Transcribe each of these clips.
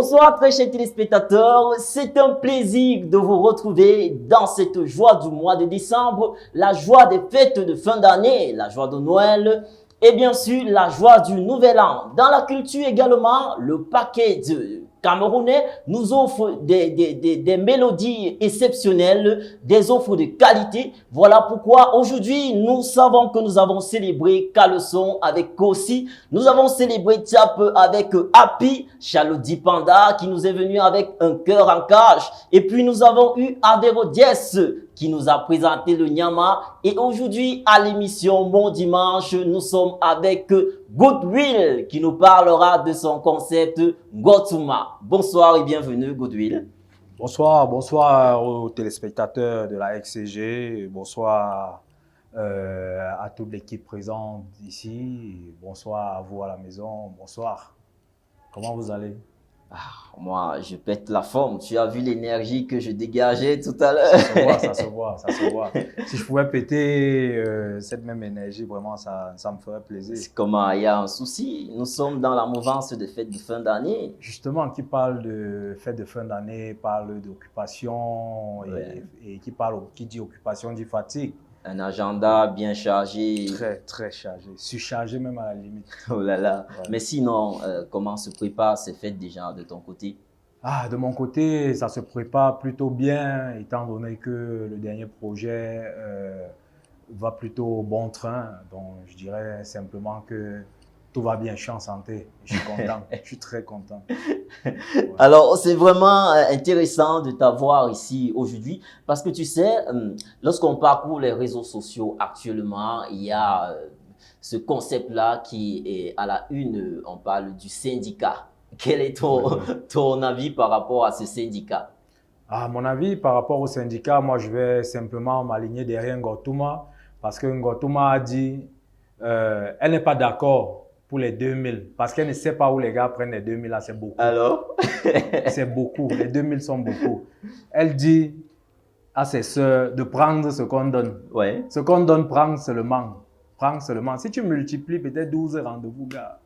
Bonsoir très chers téléspectateurs, c'est un plaisir de vous retrouver dans cette joie du mois de décembre, la joie des fêtes de fin d'année, la joie de Noël et bien sûr la joie du nouvel an. Dans la culture également, le paquet de Camerounais nous offre des mélodies exceptionnelles, des offres de qualité. Voilà pourquoi aujourd'hui, nous savons que nous avons célébré Caleçon avec Kossi. Nous avons célébré Tiap avec Happy, Chalodi Panda qui nous est venu avec un cœur en cage. Et puis nous avons eu Avero Diès qui nous a présenté le Nyama. Et aujourd'hui, à l'émission Bon Dimanche, nous sommes avec Goodwill qui nous parlera de son concept Gotuma. Bonsoir et bienvenue Goodwill. Bonsoir aux téléspectateurs de la XCG, bonsoir à toute l'équipe présente ici, bonsoir à vous à la maison, bonsoir. Comment vous allez? Moi, je pète la forme. Tu as vu l'énergie que je dégageais tout à l'heure. Ça se voit. Si je pouvais péter cette même énergie, vraiment, ça me ferait plaisir. C'est comment, il y a un souci. Nous sommes dans la mouvance de fête de fin d'année. Justement, qui parle de fête de fin d'année, parle d'occupation, Ouais. et qui dit occupation dit fatigue. Un agenda bien chargé. Très chargé, surchargé même à la limite. Oh là là. Ouais. Mais sinon, comment se préparent ces fêtes déjà de ton côté? De mon côté, ça se prépare plutôt bien, étant donné que le dernier projet va plutôt au bon train. Donc, je dirais simplement que tout va bien, je suis en santé, je suis content, je suis très content. Ouais. Alors, c'est vraiment intéressant de t'avoir ici aujourd'hui parce que tu sais, lorsqu'on parcourt les réseaux sociaux actuellement, il y a ce concept-là qui est à la une, on parle du syndicat. Quel est ton avis par rapport à ce syndicat? À mon avis, par rapport au syndicat, moi, je vais simplement m'aligner derrière Ngotuma parce que Ngotuma a dit elle n'est pas d'accord pour les 2000 parce qu'elle ne sait pas où les gars prennent les 2000 là, c'est beaucoup. Alors? C'est beaucoup, les 2000 sont beaucoup. Elle dit à ses sœurs de prendre ce qu'on donne. Ouais. Ce qu'on donne, prends seulement. Prends seulement. Si tu multiplies peut-être 12 rendez-vous, gars,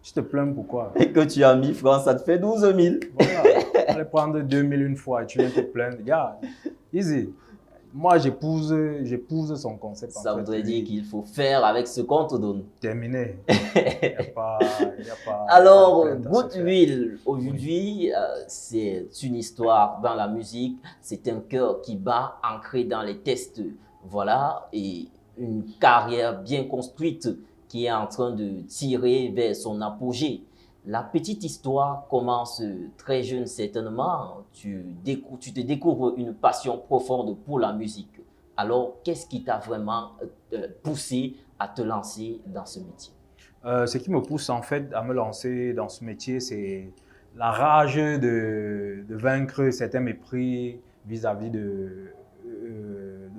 je te plains pourquoi. Et que tu as 1000 francs, ça te fait 12 000. Voilà, allez prendre 2000 une fois et tu viens te plaindre. Gars, easy. Moi, j'épouse son concept. Ça voudrait dire qu'il faut faire avec ce qu'on te donne. Terminé. Il n'y a pas. Alors, Goodwill, aujourd'hui, c'est une histoire dans la musique. C'est un cœur qui bat, ancré dans les tests. Voilà, et une carrière bien construite qui est en train de tirer vers son apogée. La petite histoire commence très jeune certainement. Tu te découvres une passion profonde pour la musique. Alors, qu'est-ce qui t'a vraiment poussé à te lancer dans ce métier? Ce qui me pousse en fait à me lancer dans ce métier, c'est la rage de vaincre certains mépris vis-à-vis de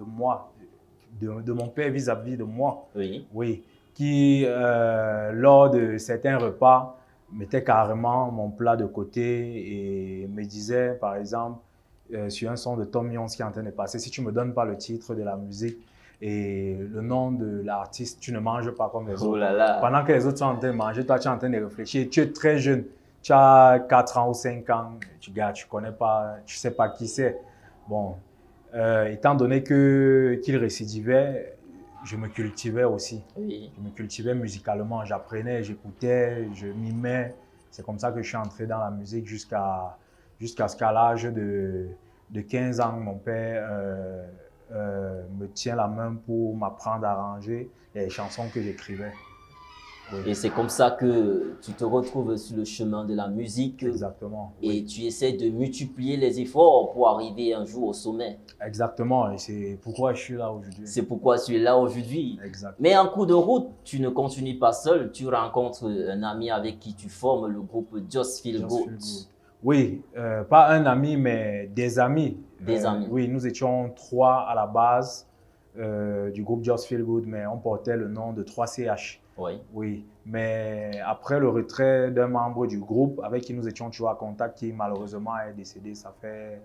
moi, de mon père vis-à-vis de moi. Oui. Oui, qui lors de certains repas mettait carrément mon plat de côté et me disait par exemple sur un son de Tom Jones qui est en train de passer, si tu ne me donnes pas le titre de la musique et le nom de l'artiste, tu ne manges pas comme les autres. Oh là là. Pendant que les autres sont en train de manger, toi tu es en train de réfléchir. Tu es très jeune, tu as 4 ans ou 5 ans, tu connais pas, tu sais pas qui c'est. Bon, étant donné qu'il récidivait, je me cultivais aussi. Oui. Je me cultivais musicalement, j'apprenais, j'écoutais, je mimais. C'est comme ça que je suis entré dans la musique jusqu'à ce qu'à l'âge de 15 ans, mon père me tient la main pour m'apprendre à arranger les chansons que j'écrivais. Oui. Et c'est comme ça que tu te retrouves sur le chemin de la musique. Exactement. Et Oui. tu essaies de multiplier les efforts pour arriver un jour au sommet. Exactement. Et c'est pourquoi je suis là aujourd'hui. C'est pourquoi tu es là aujourd'hui. Exact. Mais en cours de route, tu ne continues pas seul. Tu rencontres un ami avec qui tu formes le groupe Just Feel Good. Oui, pas un ami, mais des amis. Des amis. Oui, nous étions 3 à la base du groupe Just Feel Good, mais on portait le nom de 3CH. Oui. Oui, mais après le retrait d'un membre du groupe avec qui nous étions toujours en contact, qui malheureusement est décédé, ça fait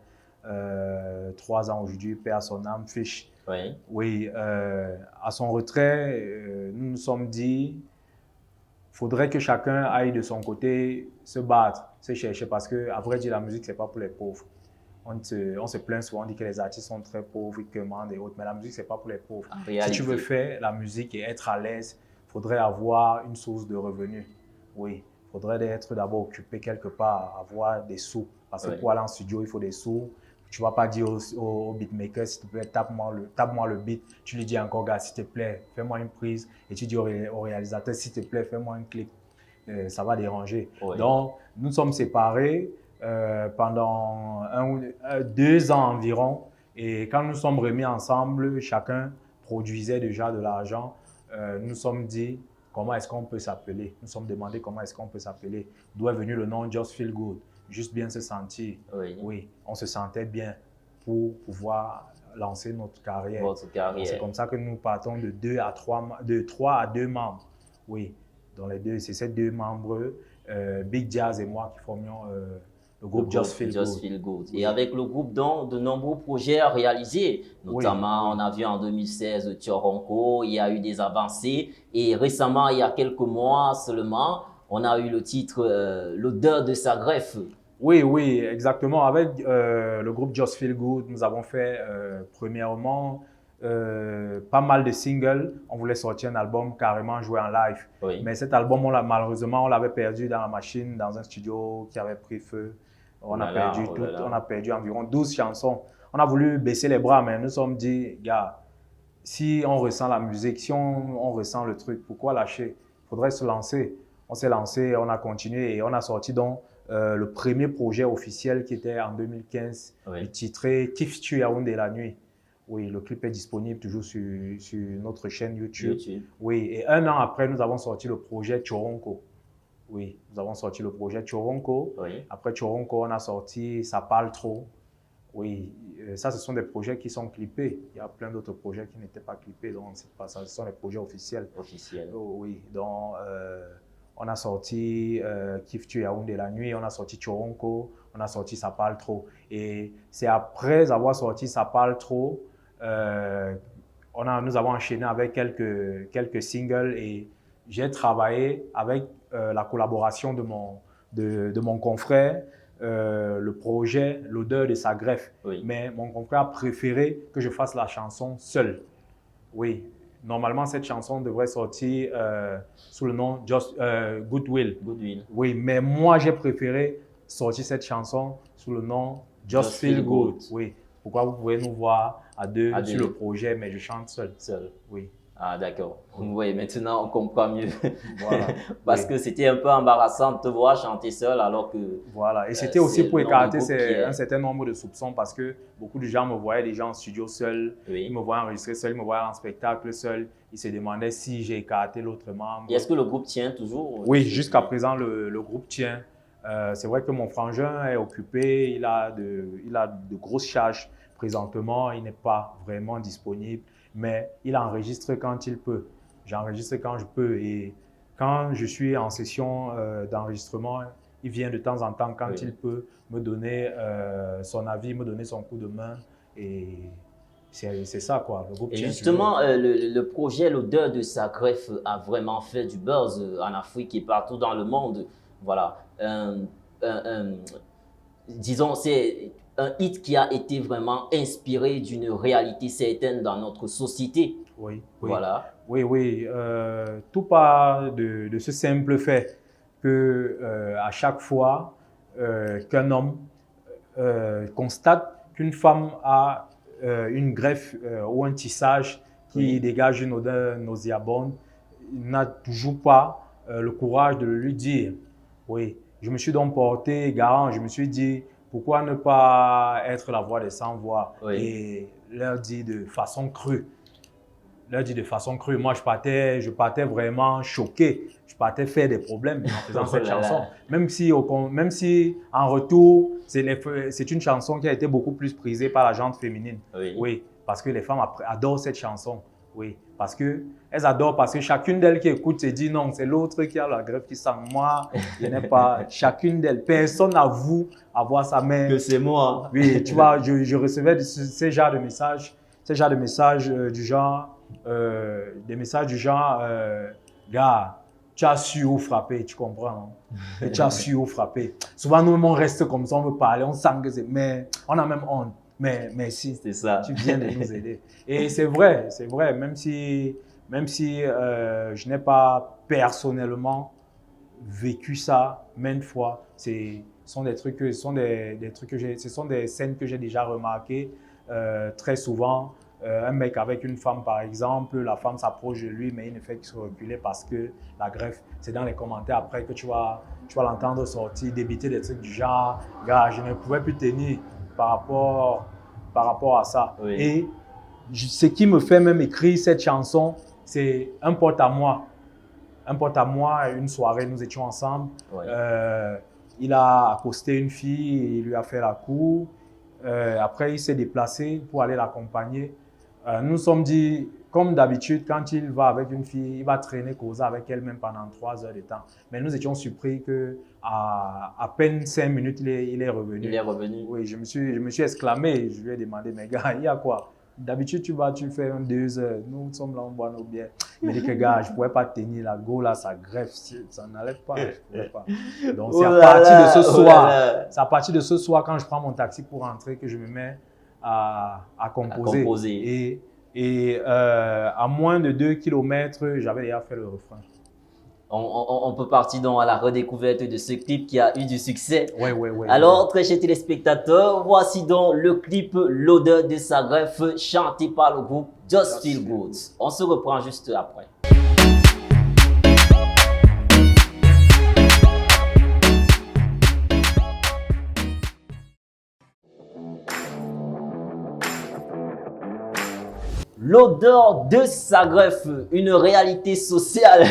3 ans aujourd'hui, paix à son âme, Fish. Oui. Oui, à son retrait, nous nous sommes dit, faudrait que chacun aille de son côté se battre, se chercher, parce que, à vrai dire, la musique, c'est pas pour les pauvres. On se plaint souvent, on dit que les artistes sont très pauvres, ils commandent et autres, mais la musique, c'est pas pour les pauvres. Si tu veux faire la musique et être à l'aise, il faudrait avoir une source de revenus. Oui, il faudrait être d'abord occupé quelque part, avoir des sous. Parce que pour aller en studio, il faut des sous. Tu ne vas pas dire au beatmaker, s'il te plaît, tape-moi le beat. Tu lui dis encore, gars, s'il te plaît, fais-moi une prise. Et tu dis au réalisateur, s'il te plaît, fais-moi un clip. Ça va déranger. Donc, nous sommes séparés pendant 2 ans environ. Et quand nous sommes remis ensemble, chacun produisait déjà de l'argent. Nous nous sommes dit, comment est-ce qu'on peut s'appeler? Nous nous sommes demandé comment est-ce qu'on peut s'appeler. D'où est venu le nom Just Feel Good? Juste bien se sentir. Oui, on se sentait bien pour pouvoir lancer notre carrière. Votre carrière. C'est comme ça que nous partons de 3 à 2 membres. Oui, dans les deux, c'est ces 2 membres, Big Jazz et moi, qui formions le groupe Just Feel Good. Et avec le groupe, donc, de nombreux projets réalisés. Notamment, on a vu en 2016 Tioronko, il y a eu des avancées. Et récemment, il y a quelques mois seulement, on a eu le titre L'odeur de sa greffe. Oui, exactement. Avec le groupe Just Feel Good, nous avons fait premièrement pas mal de singles. On voulait sortir un album carrément joué en live. Mais cet album, malheureusement, on l'avait perdu dans la machine, dans un studio qui avait pris feu. On a perdu environ 12 chansons. On a voulu baisser les bras, mais nous nous sommes dit, gars, si on ressent la musique, si on ressent le truc, pourquoi lâcher? Il faudrait se lancer. On s'est lancé, on a continué et on a sorti donc le premier projet officiel qui était en 2015, titré Kif Tu Yaoundé la nuit. Oui, le clip est disponible toujours sur notre chaîne YouTube. Oui, et 1 an après, nous avons sorti le projet Tioronko. Oui, nous avons sorti le projet Tioronko. Après Tioronko, on a sorti Ça parle trop. Oui, ça, ce sont des projets qui sont clippés. Il y a plein d'autres projets qui n'étaient pas clippés, donc c'est pas ça, ce sont des projets officiels. Oui, donc on a sorti Kif Tu Yaoundé la nuit, on a sorti Tioronko, on a sorti Ça parle trop. Et c'est après avoir sorti Ça parle trop, nous avons enchaîné avec quelques singles et j'ai travaillé avec la collaboration de mon confrère, le projet L'odeur de sa greffe. Mais mon confrère a préféré que je fasse la chanson seul. Oui, normalement cette chanson devrait sortir sous le nom Goodwill. Oui, mais moi j'ai préféré sortir cette chanson sous le nom Just Feel Good. Oui, pourquoi vous pouvez nous voir à deux sur le projet, mais je chante seul. Oui. Ah, d'accord. Oui, maintenant on comprend mieux. Voilà. Parce que c'était un peu embarrassant de te voir chanter seul alors que… Voilà, et c'était aussi pour écarter un certain nombre de soupçons parce que beaucoup de gens me voyaient déjà en studio seul, ils me voyaient enregistrer seul, ils me voyaient en spectacle seul. Ils se demandaient si j'ai écarté l'autre membre. Et est-ce que le groupe tient toujours? Oui, jusqu'à présent, le groupe tient. C'est vrai que mon frangin est occupé, il a de grosses charges présentement, il n'est pas vraiment disponible. Mais il enregistre quand il peut. J'enregistre quand je peux. Et quand je suis en session d'enregistrement, il vient de temps en temps quand il peut me donner son avis, me donner son coup de main. Et c'est ça, quoi. Le groupe et justement, le projet L'odeur de sa greffe a vraiment fait du buzz en Afrique et partout dans le monde. Voilà. Disons, c'est un hit qui a été vraiment inspiré d'une réalité certaine dans notre société. Voilà. Oui. Tout part de ce simple fait que à chaque fois qu'un homme constate qu'une femme a une greffe ou un tissage qui dégage une odeur nauséabonde, il n'a toujours pas le courage de le lui dire. Oui, je me suis donc porté garant, je me suis dit, pourquoi ne pas être la voix des sans-voix et leur dire de façon crue. Moi, je partais vraiment choqué. Je partais faire des problèmes en faisant cette chanson. Même si en retour, c'est une chanson qui a été beaucoup plus prisée par la gente féminine. Oui, parce que les femmes adorent cette chanson. Oui, parce qu'elles adorent, parce que chacune d'elles qui écoute se dit non, c'est l'autre qui a la greffe qui sent. Moi, je n'ai pas. Chacune d'elles, personne n'avoue avoir sa mère. Que c'est moi. Oui, tu vois, je recevais ces genres de messages, du genre, gars, tu as su où frapper, tu comprends. Hein? Et tu as su où frapper. Souvent, nous, on reste comme ça, on veut parler, on sent que c'est... Mais on a même honte. Mais si, C'est ça. tu viens de nous aider. Et c'est vrai, même si je n'ai pas personnellement vécu ça maintes fois, ce sont des trucs ce sont des scènes que j'ai déjà remarquées très souvent. Un mec avec une femme, par exemple, la femme s'approche de lui, mais il ne fait que se reculer parce que la greffe, c'est dans les commentaires après que tu vas l'entendre sortir, débiter des trucs du genre, gars, je ne pouvais plus tenir par rapport à ça. Oui. Et ce qui me fait même écrire cette chanson, c'est un pote à moi. Un pote à moi, une soirée, nous étions ensemble. Oui. Il a accosté une fille, il lui a fait la cour. Après, il s'est déplacé pour aller l'accompagner. Nous nous sommes dit, comme d'habitude, quand il va avec une fille, il va traîner, causer avec elle même pendant 3 heures de temps. Mais nous étions surpris qu'à peine 5 minutes, il est revenu. Il est revenu. Oui, je me suis exclamé, je lui ai demandé, mais gars, il y a quoi? D'habitude, tu fais 2 heures. Nous sommes là, on boit nos bières. Il me dit que, gars, je ne pouvais pas tenir la go là, ça greffe, ça n'enlève pas. Je ne pouvais pas. Donc, c'est à partir de ce soir, c'est à partir de ce soir, quand je prends mon taxi pour rentrer, que je me mets à composer. Et à moins de 2 kilomètres, j'avais déjà fait le refrain. On peut partir donc à la redécouverte de ce clip qui a eu du succès. Oui. Alors, très chers téléspectateurs, voici donc le clip L'odeur de sa greffe, chanté par le groupe Just Feel Good. On se reprend juste après. L'odeur de sa greffe, une réalité sociale.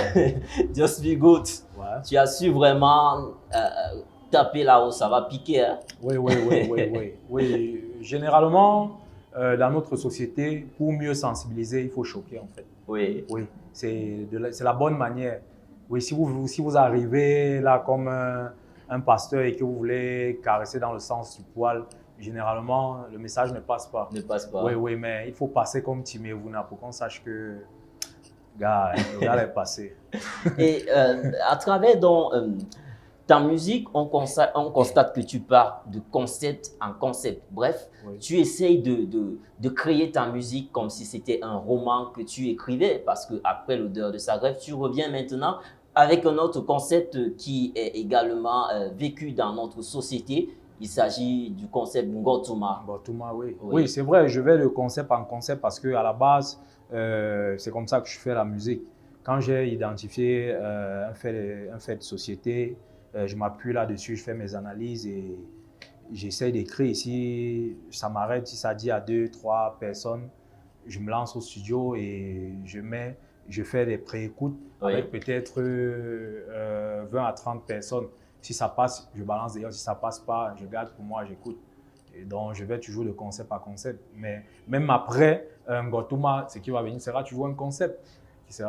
Just Feel Good. Ouais. Tu as su vraiment taper là où ça va piquer. Hein? Oui. Généralement, dans notre société, pour mieux sensibiliser, il faut choquer en fait. Oui. C'est la bonne manière. Oui, si vous arrivez là comme un pasteur et que vous voulez caresser dans le sens du poil, généralement, le message ne passe pas. Oui, mais il faut passer comme Timé Vouna pour qu'on sache que le gars est passé. Et à travers ta musique, on constate que tu pars de concept en concept. Bref, tu essayes de créer ta musique comme si c'était un roman que tu écrivais, parce qu'après L'odeur de sa greffe, tu reviens maintenant avec un autre concept qui est également vécu dans notre société. Il s'agit du concept Ngotuma. Ngotuma, oui, c'est vrai, je vais de concept en concept parce qu'à la base, c'est comme ça que je fais la musique. Quand j'ai identifié un fait de société, je m'appuie là-dessus, je fais mes analyses et j'essaie d'écrire. Si ça m'arrête, si ça dit à 2, 3 personnes, je me lance au studio et je fais des pré-écoutes avec peut-être 20 à 30 personnes. Si ça passe, je balance d'ailleurs. Si ça passe pas, je garde pour moi, j'écoute. Et donc, je vais toujours de concept à concept. Mais même après, Ngotuma, ce qui va venir sera toujours un concept qui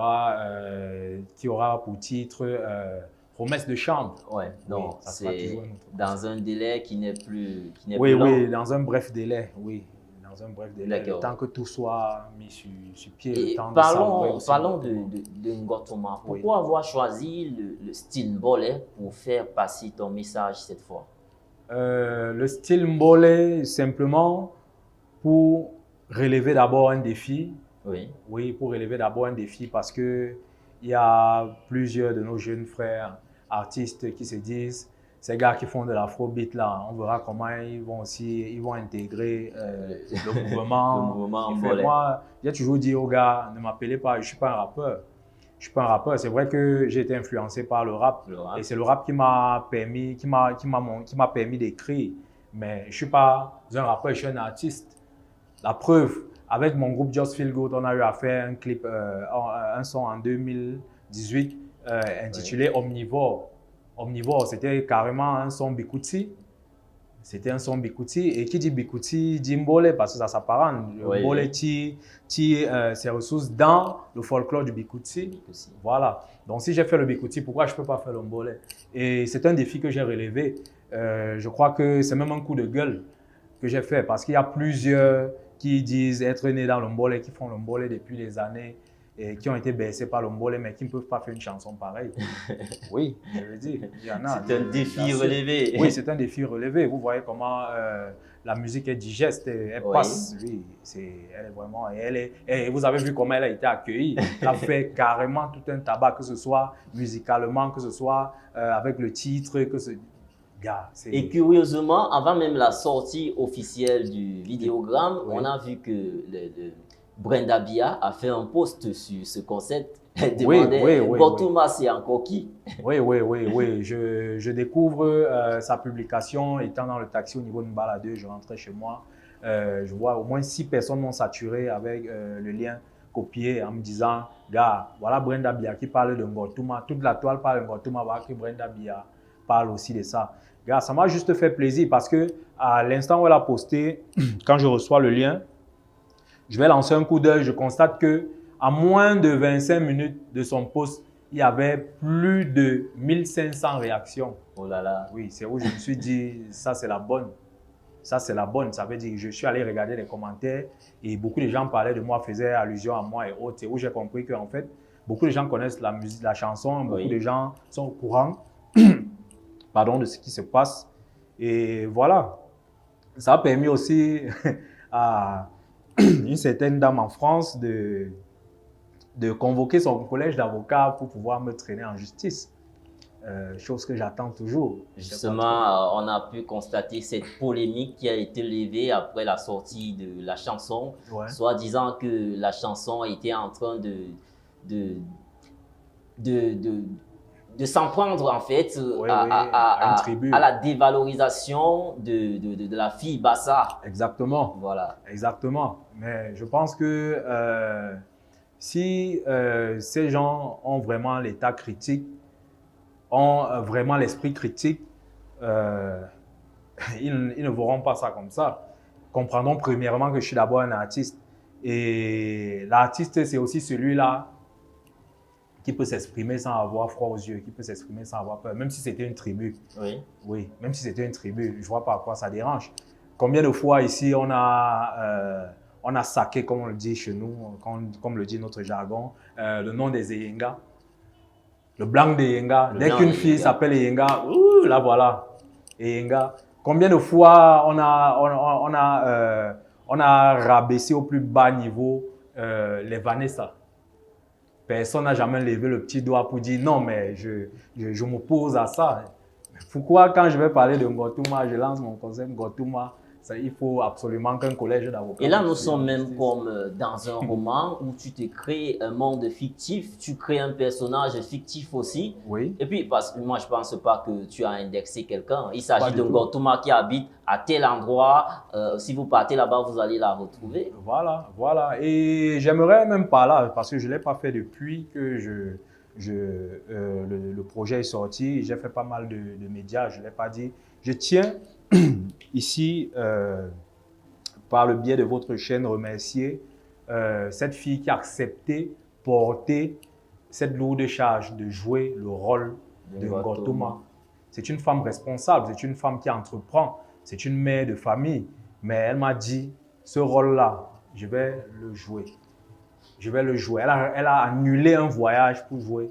aura pour titre Promesse de chambre. Ouais, donc c'est dans un délai qui n'est plus long. Oui, dans un bref délai, Dans un bref délai, le temps que tout soit mis sur pied. Parlons de Ngotuma. Pourquoi avoir choisi le style Mbolé pour faire passer ton message cette fois? Le style Mbolé, simplement pour relever d'abord un défi. Oui, pour relever d'abord un défi parce qu'il y a plusieurs de nos jeunes frères artistes qui se disent ces gars qui font de l'afrobeat là, on verra comment ils vont intégrer le mouvement. Moi, j'ai toujours dit aux gars, ne m'appelez pas, je ne suis pas un rappeur. Je suis pas un rappeur. C'est vrai que j'ai été influencé par le rap. Et c'est le rap qui m'a permis d'écrire. Mais je ne suis pas un rappeur, je suis un artiste. La preuve, avec mon groupe Just Feel Good, on a eu à faire un clip, un son en 2018 intitulé Omnivore. Omnivore, c'était carrément un son Bikuti. C'était un son Bikuti. Et qui dit Bikuti dit Mbolé parce que ça s'apparente. Mbolé tire ses ressources dans le folklore du Bikuti. Voilà. Donc si j'ai fait le Bikuti, pourquoi je ne peux pas faire le Mbolé? Et c'est un défi que j'ai relevé. Je crois que c'est même un coup de gueule que j'ai fait parce qu'il y a plusieurs qui disent être nés dans le Mbolé, qui font le Mbolé depuis des années. et qui ont été bercés par le mbolé, mais qui ne peuvent pas faire une chanson pareille. Oui, je veux dire, il y en a. C'est un défi relevé. Oui, c'est un défi relevé. Vous voyez comment la musique est digeste, elle Oui. passe. Oui, elle est vraiment. Et vous avez vu comment elle a été accueillie. Elle a fait carrément tout un tabac, que ce soit musicalement, que ce soit avec le titre, que ce. Gars, et curieusement, avant même la sortie officielle du vidéogramme, Oui. on a vu que Brenda Bia a fait un post sur ce concept. Elle demandait Gotouma, c'est encore qui? Oui. Je découvre sa publication étant dans le taxi au niveau de Mbala 2. Je rentrais chez moi. Je vois au moins 6 personnes m'ont saturé avec le lien copié en me disant, gars, voilà Brenda Bia qui parle de Gotouma. Toute la toile parle de Gotouma, voilà que Brenda Bia parle aussi de ça. Gars, ça m'a juste fait plaisir parce que à l'instant où elle a posté, quand je reçois le lien, je vais lancer un coup d'œil. Je constate que à moins de 25 minutes de son post, il y avait plus de 1500 réactions. Oh là là. Oui, c'est où je me suis dit, ça c'est la bonne. Ça c'est la bonne. Ça veut dire que je suis allé regarder les commentaires et beaucoup de gens parlaient de moi, faisaient allusion à moi et autres. C'est où j'ai compris qu'en fait, beaucoup de gens connaissent la musique, la chanson, beaucoup de gens sont au courant pardon, de ce qui se passe. Et voilà. Ça a permis aussi à une certaine dame en France de convoquer son collège d'avocats pour pouvoir me traîner en justice. Chose que j'attends toujours. Justement, on a pu constater cette polémique qui a été levée après la sortie de la chanson, soit disant que la chanson était en train de s'en prendre en fait à la dévalorisation de la fille Bassa. Exactement. Voilà. Exactement. Mais je pense que si ces gens ont vraiment l'état critique, ont vraiment l'esprit critique, ils ne verront pas ça comme ça. Comprendront premièrement que je suis d'abord un artiste. Et l'artiste, c'est aussi celui-là qui peut s'exprimer sans avoir froid aux yeux, qui peut s'exprimer sans avoir peur, même si c'était une tribu. Oui. Oui, même si c'était une tribu, je ne vois pas à quoi ça dérange. Combien de fois ici on a saqué, comme on le dit chez nous, comme le dit notre jargon, le nom des Eyenga. Le blanc des Eyenga. Dès qu'une fille s'appelle Eyenga, là voilà, Eyenga. Combien de fois on a rabaissé au plus bas niveau les Vanessa. Personne n'a jamais levé le petit doigt pour dire non, mais je m'oppose à ça. Pourquoi, quand je vais parler de Gotouma, je lance mon concept Gotouma, il faut absolument qu'un collège d'avocats. Et là, nous sommes même comme dans un roman où tu te crées un monde fictif, tu crées un personnage fictif aussi. Oui. Et puis, parce que moi, je ne pense pas que tu as indexé quelqu'un. Il s'agit d'un Gotouma qui habite à tel endroit. Si vous partez là-bas, vous allez la retrouver. Voilà, voilà. Et j'aimerais même pas là, parce que je ne l'ai pas fait depuis que le projet est sorti. J'ai fait pas mal de médias, je ne l'ai pas dit. Je tiens ici, par le biais de votre chaîne, remercier cette fille qui a accepté porter cette lourde charge de jouer le rôle de Gotouma. C'est une femme responsable, c'est une femme qui entreprend, c'est une mère de famille. Mais elle m'a dit, ce rôle-là, je vais le jouer. Je vais le jouer. Elle a annulé un voyage pour jouer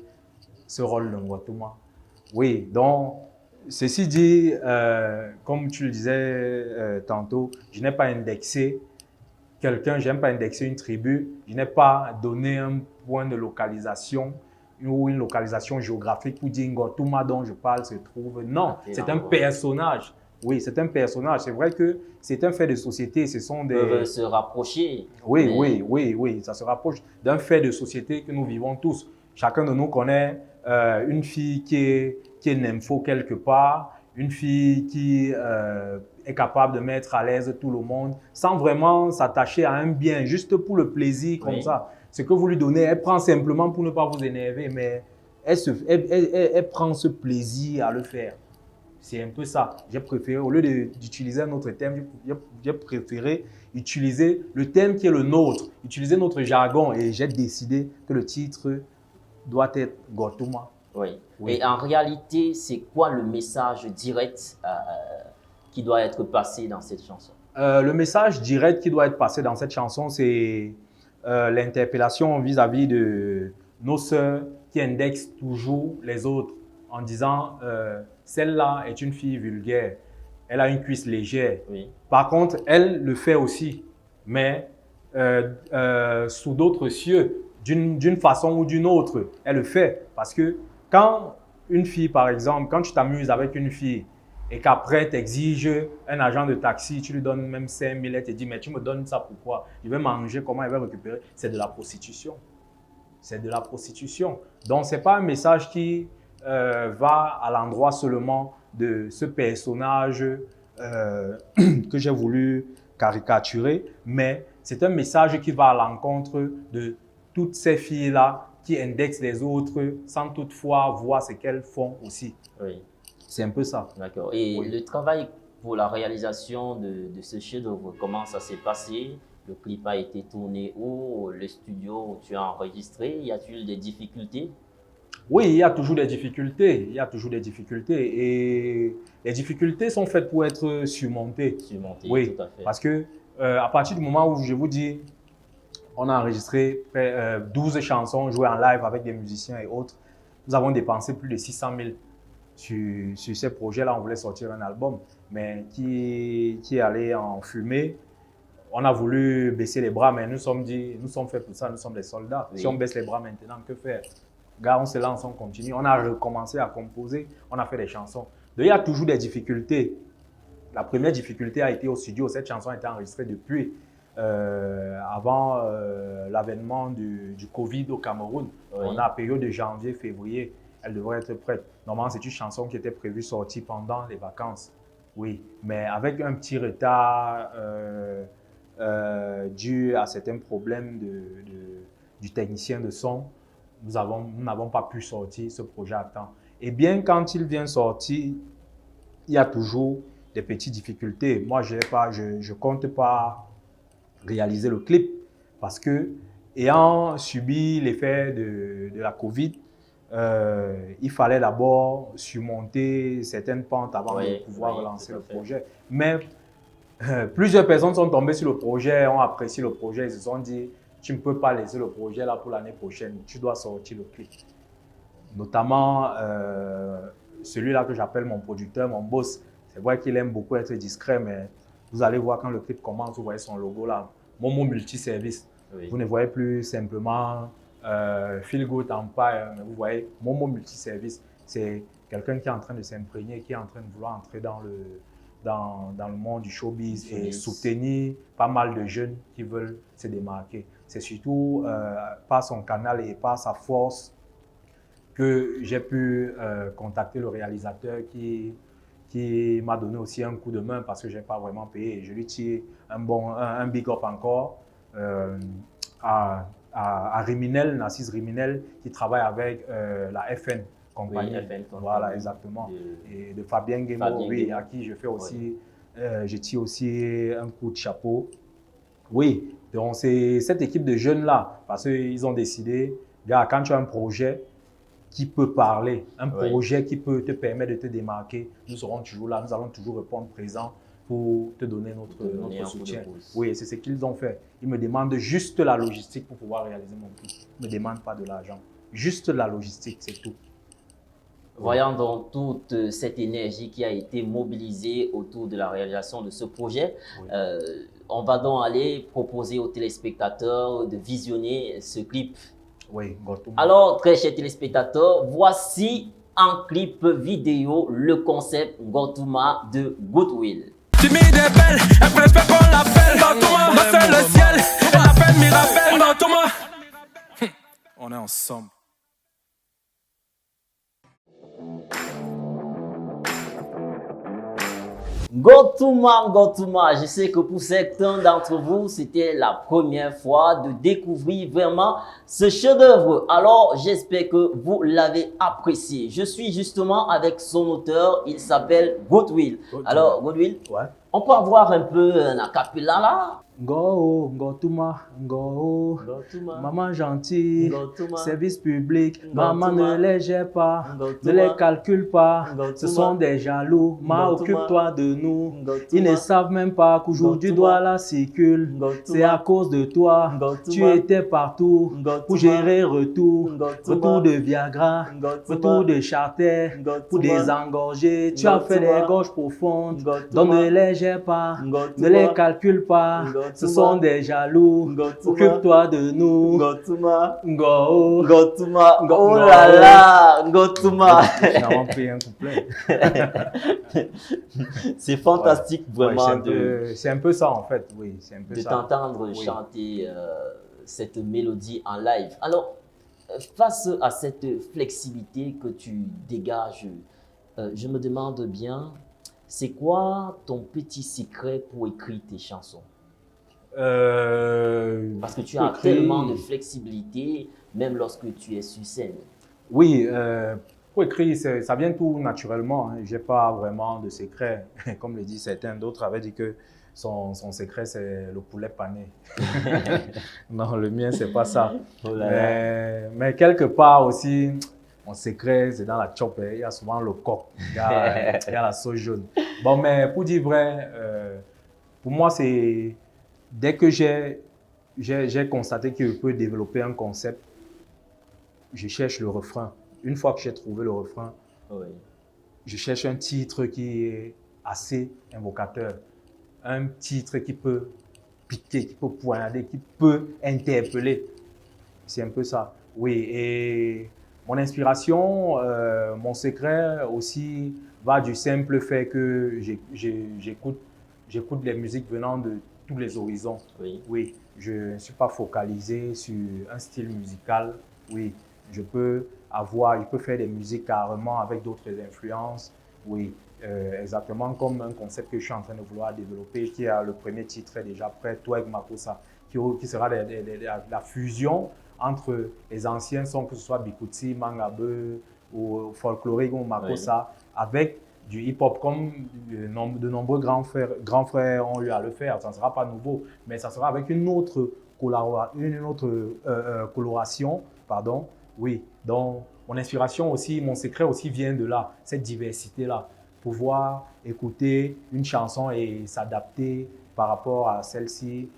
ce rôle de Gotouma. Oui, donc, ceci dit, comme tu le disais tantôt, je n'ai pas indexé quelqu'un, je n'ai pas indexé une tribu, je n'ai pas donné un point de localisation ou une localisation géographique pour dire Gotouma dont je parle se trouve. Non, c'est un personnage. Oui, c'est un personnage. C'est vrai que c'est un fait de société. Ce sont des... peuvent se rapprocher. Oui, oui, ça se rapproche d'un fait de société que nous vivons tous. Chacun de nous connaît une fille qui est nympho quelque part, une fille qui est capable de mettre à l'aise tout le monde sans vraiment s'attacher à un bien, juste pour le plaisir comme ça. Ce que vous lui donnez, elle prend simplement pour ne pas vous énerver, mais elle prend ce plaisir à le faire. C'est un peu ça. J'ai préféré, au lieu d'utiliser un autre terme, j'ai préféré utiliser le terme qui est le nôtre, utiliser notre jargon, et j'ai décidé que le titre doit être Gotouma. Oui. Et en réalité, c'est quoi le message direct qui doit être passé dans cette chanson? Le message direct qui doit être passé dans cette chanson, c'est l'interpellation vis-à-vis de nos sœurs qui indexent toujours les autres en disant celle-là est une fille vulgaire, elle a une cuisse légère. Oui. Par contre, elle le fait aussi, mais sous d'autres cieux, d'une façon ou d'une autre, elle le fait. Parce que quand une fille, par exemple, quand tu t'amuses avec une fille et qu'après tu exiges un agent de taxi, tu lui donnes même 5 000, elle te dit, mais tu me donnes ça pourquoi? Je vais manger, comment elle va récupérer? C'est de la prostitution. C'est de la prostitution. Donc, ce n'est pas un message qui va à l'endroit seulement de ce personnage que j'ai voulu caricaturer, mais c'est un message qui va à l'encontre de toutes ces filles-là qui indexent les autres sans toutefois voir ce qu'elles font aussi. Oui. C'est un peu ça. D'accord. Et Oui. le travail pour la réalisation de ce chef-d'œuvre, comment ça s'est passé? Le clip a été tourné où? Le studio où tu as enregistré? Y a-t-il des difficultés? Oui, il y a toujours des difficultés. Il y a toujours des difficultés. Et les difficultés sont faites pour être surmontées. Surmonté, Oui, tout à fait. parce que à partir du moment où je vous dis, on a enregistré 12 chansons jouées en live avec des musiciens et autres, nous avons dépensé plus de 600 000 sur ces projets-là. On voulait sortir un album, mais qui est allé en fumée. On a voulu baisser les bras, mais nous sommes faits pour ça, nous sommes des soldats. Oui. Si on baisse les bras maintenant, que faire? Gars, on se lance, on continue. On a recommencé à composer, on a fait des chansons. Donc, il y a toujours des difficultés. La première difficulté a été au studio. Cette chanson a été enregistrée depuis avant l'avènement du Covid au Cameroun. Oui. On a la période de janvier, février. Elle devrait être prête. Normalement, c'est une chanson qui était prévue sortie pendant les vacances. Oui, mais avec un petit retard dû à certains problèmes du technicien de son, nous n'avons pas pu sortir ce projet à temps. Et bien, quand il vient sortir, il y a toujours des petites difficultés. Moi, je ne compte pas réaliser le clip parce que, ayant subi l'effet de la Covid, il fallait d'abord surmonter certaines pentes avant de pouvoir relancer le projet. Mais plusieurs personnes sont tombées sur le projet, ont apprécié le projet, ils se sont dit, tu ne peux pas laisser le projet là pour l'année prochaine, tu dois sortir le clip. Notamment celui-là que j'appelle mon producteur, mon boss. C'est vrai qu'il aime beaucoup être discret, mais vous allez voir quand le clip commence, vous voyez son logo là, Momo Multiservice. Oui. Vous ne voyez plus simplement Feel Good Empire, mais vous voyez Momo Multiservice. C'est quelqu'un qui est en train de s'imprégner, qui est en train de vouloir entrer dans le monde du showbiz et soutenir pas mal de jeunes qui veulent se démarquer. C'est surtout par son canal et par sa force que j'ai pu contacter le réalisateur qui m'a donné aussi un coup de main parce que je n'ai pas vraiment payé. Je lui tire un big up encore à Riminel, Narcisse Riminel, qui travaille avec la FN compagnie. Oui, FN, voilà, exactement. Et de Fabien Guémo, oui, à qui je fais aussi, je tire aussi un coup de chapeau. Oui, donc c'est cette équipe de jeunes-là, parce qu'ils ont décidé, gars, quand tu as un projet qui peut parler, un projet qui peut te permettre de te démarquer, nous serons toujours là, nous allons toujours répondre présent pour te donner notre soutien. Oui, c'est ce qu'ils ont fait. Ils me demandent juste la logistique pour pouvoir réaliser mon clip. Ils ne me demandent pas de l'argent. Juste la logistique, c'est tout. Voyant donc toute cette énergie qui a été mobilisée autour de la réalisation de ce projet, on va donc aller proposer aux téléspectateurs de visionner ce clip. Oui, Gotouma. Alors, très chers téléspectateurs, voici en clip vidéo le concept Gotouma de Goodwill. Timide et belle, elle préfère qu'on l'appelle Gotouma. Moi c'est le ciel, elle appelle Mirabelle Gotouma. On est ensemble. Gotouma, je sais que pour certains d'entre vous, c'était la première fois de découvrir vraiment ce chef-d'œuvre. Alors, j'espère que vous l'avez apprécié. Je suis justement avec son auteur, il s'appelle Goodwill. Alors, Goodwill, on peut avoir un peu un acapella là? Ngo, Ngotuma, Ngo, Ngotuma. maman gentille, Ngotuma. service public, Ngotuma. maman ne les gère pas, Ngotuma. ne les calcule pas, Ngotuma. ce sont des jaloux, ma Ngotuma. occupe-toi de nous, Ngotuma. ils ne savent même pas qu'aujourd'hui Ngotuma. Douala circule, Ngotuma. c'est à cause de toi, Ngotuma. tu étais partout, Ngotuma. pour gérer retour, Ngotuma. retour de Viagra, Ngotuma. retour de Charter, Ngotuma. pour désengorger, tu as fait Ngotuma. des gorges profondes, Ngotuma. donc ne les gère pas, Ngotuma. ne les calcule pas, Ngotuma. ce sont des jaloux, Ngotuma. occupe-toi de nous, Ngotuma. Ngo. Ngotuma. Ngo- Oh Ngo. là là, Ngotuma. Finalement, pris un couplet. C'est fantastique Ouais, vraiment c'est un peu ça en fait, oui, c'est un peu de ça. t'entendre Oui. chanter cette mélodie en live. Alors, face à cette flexibilité que tu dégages, je me demande bien, c'est quoi ton petit secret pour écrire tes chansons? Parce que tu as écrit- tellement de flexibilité, même lorsque tu es sur scène. Oui, pour écrire, ça vient tout naturellement. Je n'ai pas vraiment de secret. Comme le dit certains, d'autres avaient dit que son secret, c'est le poulet pané. Non, le mien, c'est pas ça. Oh là là. Mais quelque part aussi, mon secret, c'est dans la chop. Il y a souvent le coq, il y a la sauce jaune. Bon, mais pour dire vrai, pour moi, c'est dès que j'ai constaté que je peux développer un concept, je cherche le refrain. Une fois que j'ai trouvé le refrain, Oui. je cherche un titre qui est assez invocateur. Un titre qui peut piquer, qui peut poignarder, qui peut interpeller. C'est un peu ça. Oui, et mon inspiration, mon secret aussi va du simple fait que j'écoute les musiques venant de tous les horizons. Oui. Oui, je ne suis pas focalisé sur un style musical. Oui, je peux faire des musiques carrément avec d'autres influences. Oui, exactement comme un concept que je suis en train de vouloir développer, qui a le premier titre est déjà prêt, Toi avec Makossa, qui sera la fusion entre les anciens sons, que ce soit Bikuti, Mangabe ou folklorique ou Makossa, avec du hip-hop, comme de nombreux grands frères ont eu à le faire. Ça ne sera pas nouveau, mais ça sera avec une autre coloration, pardon. Oui, donc mon inspiration aussi, mon secret aussi vient de là, cette diversité-là. Pouvoir écouter une chanson et s'adapter par rapport à celle-ci,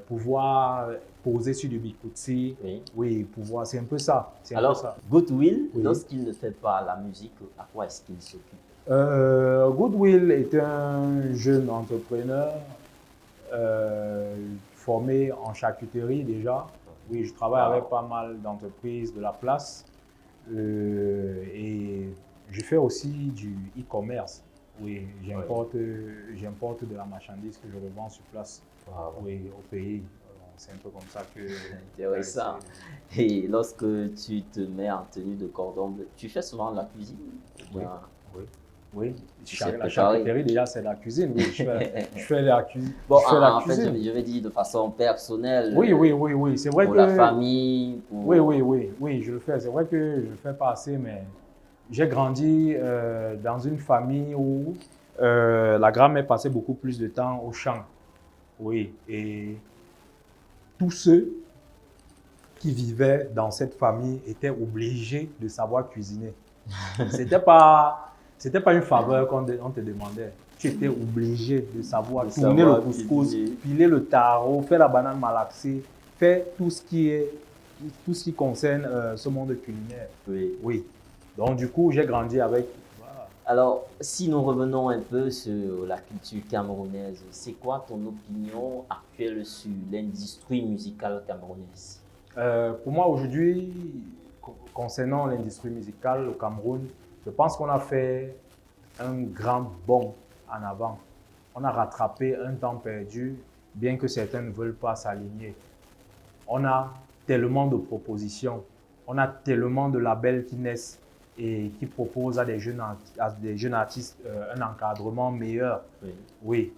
pouvoir poser sur du Bikuti. Oui. Oui, pouvoir, c'est un peu ça. Alors, Goodwill, Oui. lorsqu'il ne fait pas la musique, à quoi est-ce qu'il s'occupe? Goodwill est un jeune entrepreneur formé en charcuterie déjà. Oui, je travaille avec pas mal d'entreprises de la place et je fais aussi du e-commerce. Oui, j'importe de la marchandise que je revends sur place. Wow. Oui, au pays. C'est un peu comme ça que… Intéressant. Et lorsque tu te mets en tenue de cordon bleu, tu fais souvent la cuisine? Oui. Bien, Oui, Tu sais la préparer. charcuterie déjà c'est la cuisine. Oui, je fais la cuisine. Bon, je fais la en fait, cuisine. je vais dire de façon personnelle. Oui, c'est vrai pour que… la famille. Pour... Oui, je le fais. C'est vrai que je ne le fais pas assez, mais j'ai grandi dans une famille où la grand-mère passait beaucoup plus de temps au champ. Oui, et tous ceux qui vivaient dans cette famille étaient obligés de savoir cuisiner. C'était pas une faveur qu'on te demandait. Tu étais obligé de savoir tourner le couscous, cuisiner. piler le taro, faire la banane malaxée, faire tout ce qui concerne ce monde culinaire. Oui. Oui. Donc du coup, j'ai grandi avec… Voilà. Alors, si nous revenons un peu sur la culture camerounaise, c'est quoi ton opinion actuelle sur l'industrie musicale camerounaise? Pour moi aujourd'hui, concernant l'industrie musicale au Cameroun, je pense qu'on a fait un grand bond en avant. On a rattrapé un temps perdu, bien que certains ne veulent pas s'aligner. On a tellement de propositions, on a tellement de labels qui naissent et qui proposent à des jeunes artistes un encadrement meilleur. Oui. Oui.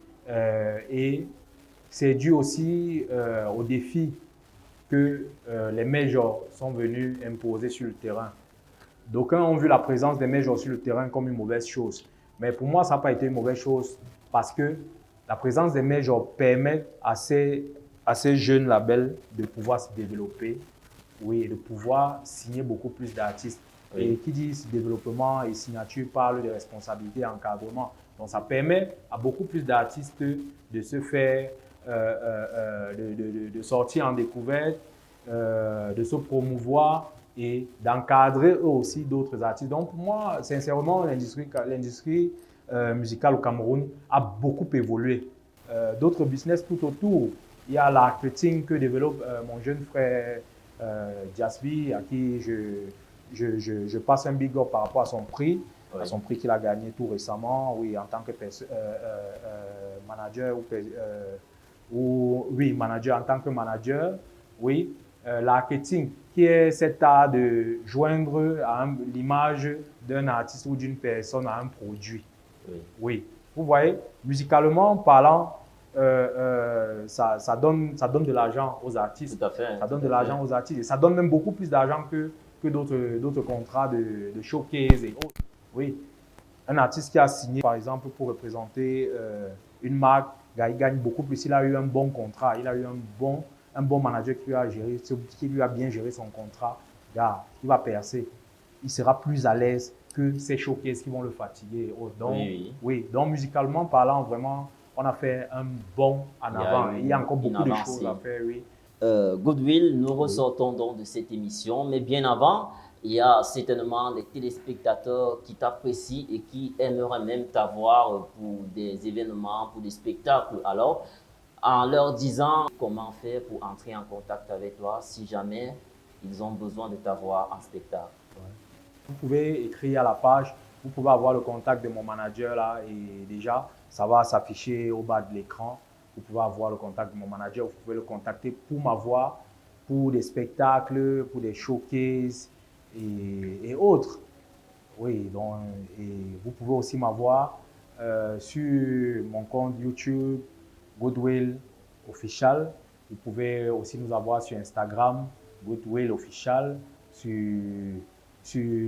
Et c'est dû aussi au défi que les majors sont venus imposer sur le terrain. D'aucuns ont vu la présence des majors sur le terrain comme une mauvaise chose. Mais pour moi, ça n'a pas été une mauvaise chose parce que La présence des majors permet à ces jeunes labels de pouvoir se développer, oui, et de pouvoir signer beaucoup plus d'artistes. Oui. Et qui dit développement et signature parle de responsabilité et encadrement. Donc ça permet à beaucoup plus d'artistes de se faire, de sortir en découverte, de se promouvoir et d'encadrer eux aussi d'autres artistes. Donc pour moi, sincèrement, l'industrie musicale au Cameroun a beaucoup évolué. D'autres business tout autour. Il y a l'arketing que développe mon jeune frère Jasby, à qui je passe un big up par rapport à son prix, Oui. à son prix qu'il a gagné tout récemment, oui, en tant que manager oui, manager, en tant que manager, oui. L'arketing, qui est cet art de joindre l'image d'un artiste ou d'une personne à un produit. Oui. Oui, vous voyez, musicalement parlant, ça donne de l'argent aux artistes. Tout à fait. Ça donne de l'argent aux artistes et ça donne même beaucoup plus d'argent que d'autres contrats de showcase et autres. Oui, un artiste qui a signé, par exemple, pour représenter une marque, il gagne beaucoup plus. Il a eu un bon contrat, il a eu un bon manager qui lui a bien géré son contrat. Gars, il va percer. Il sera plus à l'aise que ces showcases qui vont le fatiguer. Donc, oui, donc musicalement parlant, vraiment, on a fait un bond en avant. Il y a encore beaucoup de choses à faire, oui. Goodwill, nous ressortons donc de cette émission, mais bien avant, il y a certainement des téléspectateurs qui t'apprécient et qui aimeraient même t'avoir pour des événements, pour des spectacles. Alors, en leur disant comment faire pour entrer en contact avec toi si jamais ils ont besoin de t'avoir en spectacle. Vous pouvez écrire à la page, vous pouvez avoir le contact de mon manager là et déjà, ça va s'afficher au bas de l'écran. Vous pouvez avoir le contact de mon manager, vous pouvez le contacter pour m'avoir, pour des spectacles, pour des showcases et autres. Oui, donc, et vous pouvez aussi m'avoir sur mon compte YouTube, Goodwill Official. Vous pouvez aussi nous avoir sur Instagram, Goodwill Official, sur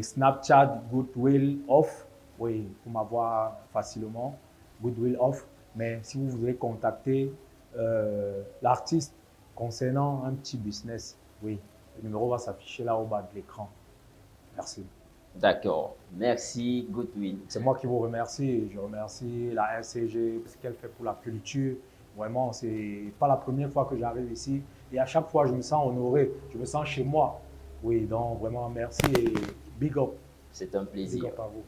Snapchat, Goodwill Off. Oui, pour m'avoir facilement, Goodwill Off. Mais si vous voulez contacter l'artiste concernant un petit business, oui, le numéro va s'afficher là au bas de l'écran. Merci. D'accord. Merci, Goodwill. C'est moi qui vous remercie. Je remercie la RCG pour ce qu'elle fait pour la culture. Vraiment, ce n'est pas la première fois que j'arrive ici. Et à chaque fois, je me sens honoré. Je me sens chez moi. Oui, donc vraiment, merci et big up. C'est un plaisir. Big up à vous.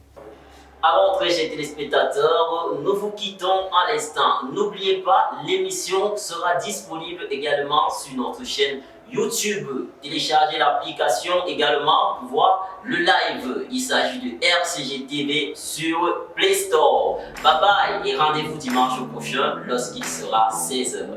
Alors, très chers téléspectateurs, nous vous quittons à l'instant. N'oubliez pas, l'émission sera disponible également sur notre chaîne YouTube. Téléchargez l'application également pour voir le live. Il s'agit de RCG TV sur Play Store. Bye bye et rendez-vous dimanche prochain lorsqu'il sera 16h.